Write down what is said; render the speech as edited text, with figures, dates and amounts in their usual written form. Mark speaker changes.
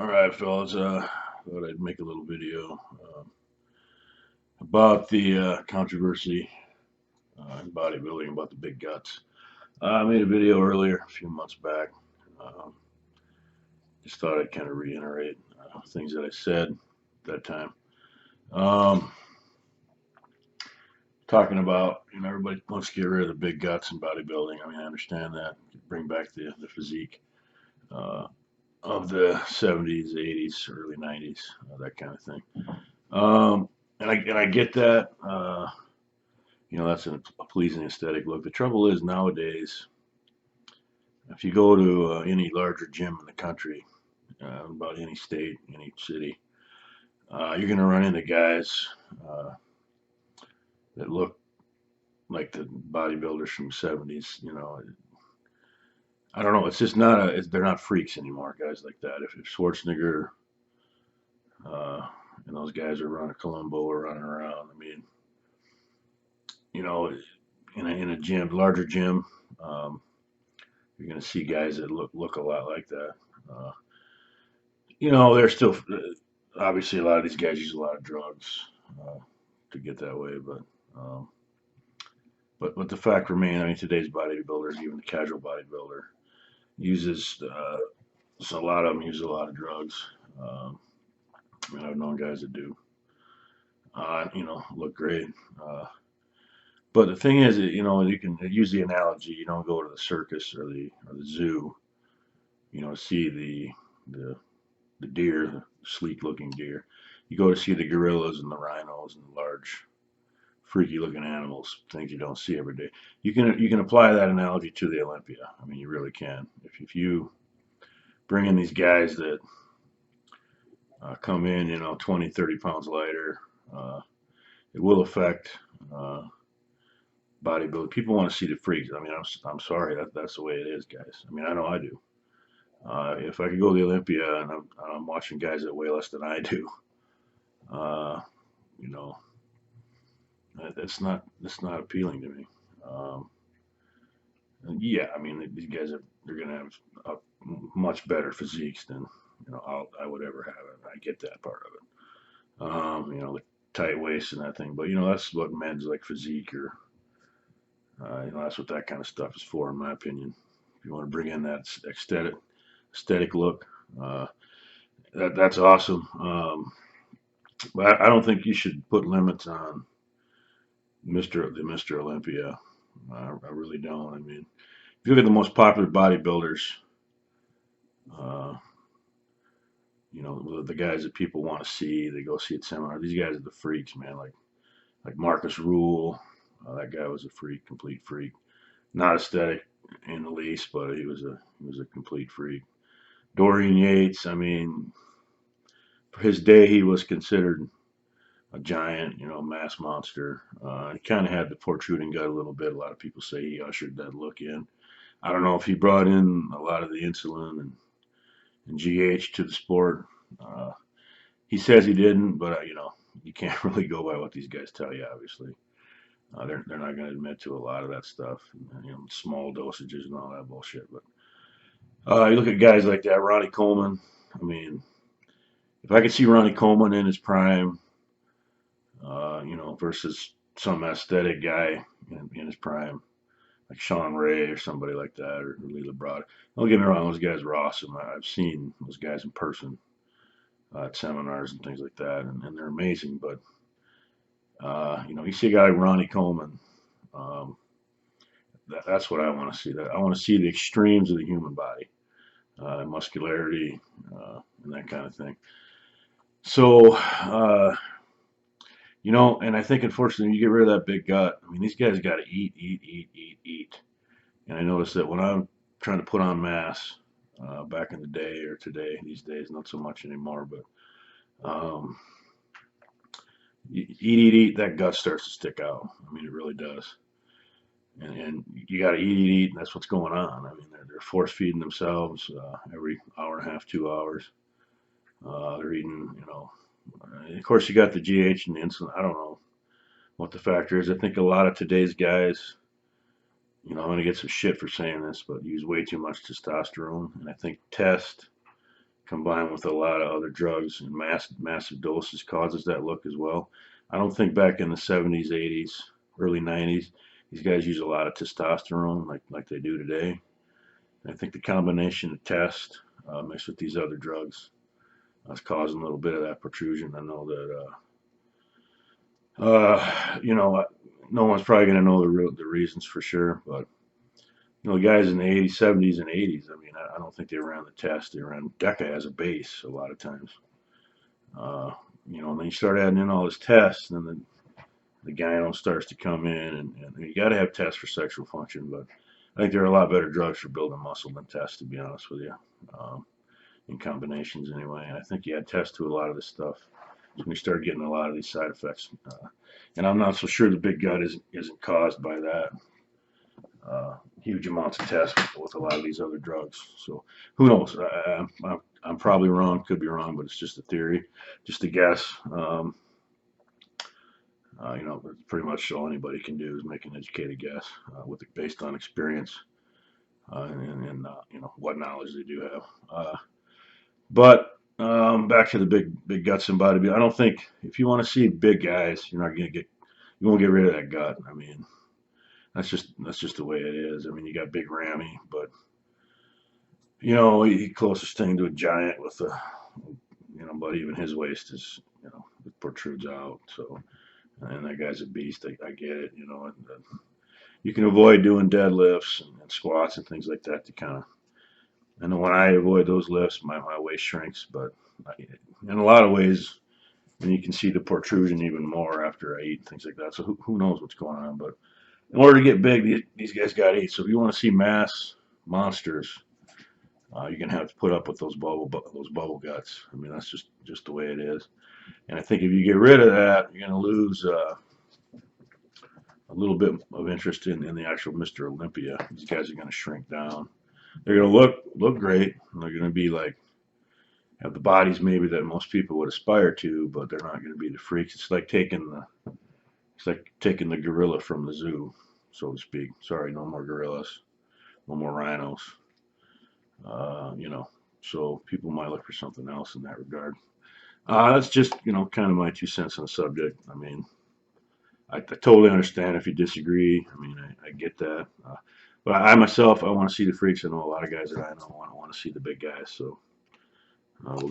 Speaker 1: All right, fellas. Thought I'd make a little video about the controversy in bodybuilding about the big guts. I made a video earlier, a few months back. Um, just thought I'd kind of reiterate things that I said at that time. Um, Talking about, everybody wants to get rid of the big guts in bodybuilding. I mean, I understand that. Bring back the physique uh, of the 70s, 80s, early 90s, that kind of thing. Um, and I get that. That's a pleasing aesthetic look. The trouble is nowadays, if you go to any larger gym in the country, about any state, any city, you're going to run into guys uh, that look like the bodybuilders from the 70s. I don't know. It's just not they're not freaks anymore, guys like that. If Schwarzenegger uh, and those guys are running Columbo or running around, I mean, you know, in a gym, larger gym, um, you're going to see guys that look a lot like that. Uh, they're still obviously a lot of these guys use a lot of drugs uh, to get that way, um, but the fact remains, I mean, today's bodybuilders, even the casual bodybuilder, uses so a lot of them use a lot of drugs. Um, I mean, I've known guys that do, look great. Uh, but the thing is, you can use the analogy. You don't go to the circus or the zoo, see the deer, the sleek looking deer. You go to see the gorillas and the rhinos and the large, freaky looking animals, things you don't see every day. You can apply that analogy to the Olympia. I mean, you really can. If you bring in these guys that come in, 20, 30 pounds lighter, uh, it will affect bodybuilding. People want to see the freaks. I mean, I'm sorry, that's the way it is, guys. I mean, I know I do. If I could go to the Olympia and I'm watching guys that weigh less than I do, uh, you know, that's not appealing to me. Um, and yeah, I mean these guys they're gonna have a much better physiques than I would ever have it. I get that part of it. The tight waist and that thing, but that's what men's like physique or that's what that kind of stuff is for, in my opinion. If you want to bring in that aesthetic look, uh, that's awesome. But I don't think you should put limits on Mr. Olympia. I really don't. I mean, if you look at the most popular bodybuilders, uh, the guys that people want to see, they go see at seminar. These guys are the freaks, man. Like Marcus Rule, that guy was a freak, complete freak. Not aesthetic in the least, but he was a complete freak. Dorian Yates, I mean, for his day, he was considered a giant, mass monster. He kind of had the protruding gut a little bit. A lot of people say he ushered that look in. I don't know if he brought in a lot of the insulin and GH to the sport. Uh, he says he didn't, but you can't really go by what these guys tell you. Obviously, they're not going to admit to a lot of that stuff. Small dosages and all that bullshit. But you look at guys like that, Ronnie Coleman. I mean, if I could see Ronnie Coleman in his prime, versus some aesthetic guy in his prime, like Sean Ray or somebody like that, or Lee LeBron. Don't get me wrong; those guys are awesome. I've seen those guys in person at seminars and things like that, and they're amazing. But you see a guy like Ronnie Coleman. Um, that's what I want to see. That I want to see the extremes of the human body, muscularity, and that kind of thing. So, and I think unfortunately you get rid of that big gut. I mean, these guys got to eat, eat, eat, eat, eat. And I noticed that when I'm trying to put on mass, back in the day or today, these days, not so much anymore, but um, eat, eat, eat, that gut starts to stick out. I mean, it really does. And you got to eat, eat, eat, and that's what's going on. I mean, they're force feeding themselves every hour and a half, 2 hours. They're eating, of course, you got the GH and the insulin. I don't know what the factor is. I think a lot of today's guys, I'm going to get some shit for saying this, but use way too much testosterone. And I think test combined with a lot of other drugs and massive doses causes that look as well. I don't think back in the 70s, 80s, early 90s, these guys use a lot of testosterone like they do today. I think the combination of test mixed with these other drugs is causing a little bit of that protrusion. I know that you know, no one's probably going to know the reasons for sure, but you know, guys in the 80s, 70s, and 80s, I mean, I don't think they ran the test. They ran DECA as a base a lot of times. Uh, you know, and then you start adding in all this tests, and then the gyno starts to come in, and you got to have tests for sexual function, but I think there are a lot better drugs for building muscle than tests, to be honest with you, in combinations anyway. I think you add tests to a lot of this stuff. So when you start getting a lot of these side effects, and I'm not so sure the big gut isn't caused by that. Huge amounts of tests with a lot of these other drugs. So who knows? I'm probably wrong, could be wrong, but it's just a theory, just a guess. You know, pretty much all anybody can do is make an educated guess based on experience and you know what knowledge they do have. But back to the big guts and bodybuilding. I don't think if you want to see big guys, you won't get rid of that gut. I mean, that's just the way it is. I mean, you got Big Rammy, but you know, he closest thing to a giant with a, you know, but even his waist is, you know, it protrudes out. So, and that guy's a beast. I get it, you know. And you can avoid doing deadlifts and squats and things like that to kind of. And when I avoid those lifts, my waist shrinks. But in a lot of ways, and you can see the protrusion even more after I eat things like that. So who knows what's going on? But in order to get big, these guys got to eat. So if you want to see mass monsters, you're gonna have to put up with those bubble guts. I mean, that's just the way it is. And I think if you get rid of that, you're gonna lose a little bit of interest in the actual Mr. Olympia. These guys are gonna shrink down. They're gonna look great. And they're gonna be like have the bodies maybe that most people would aspire to, but they're not gonna be the freaks. It's like taking the gorilla from the zoo, so to speak. Sorry, no more gorillas, no more rhinos. You know, so people might look for something else in that regard. That's just, you know, kind of my 2 cents on the subject. I mean, I totally understand if you disagree. I mean, I get that. But I myself, I want to see the freaks. I know a lot of guys that I know want to see the big guys. So we'll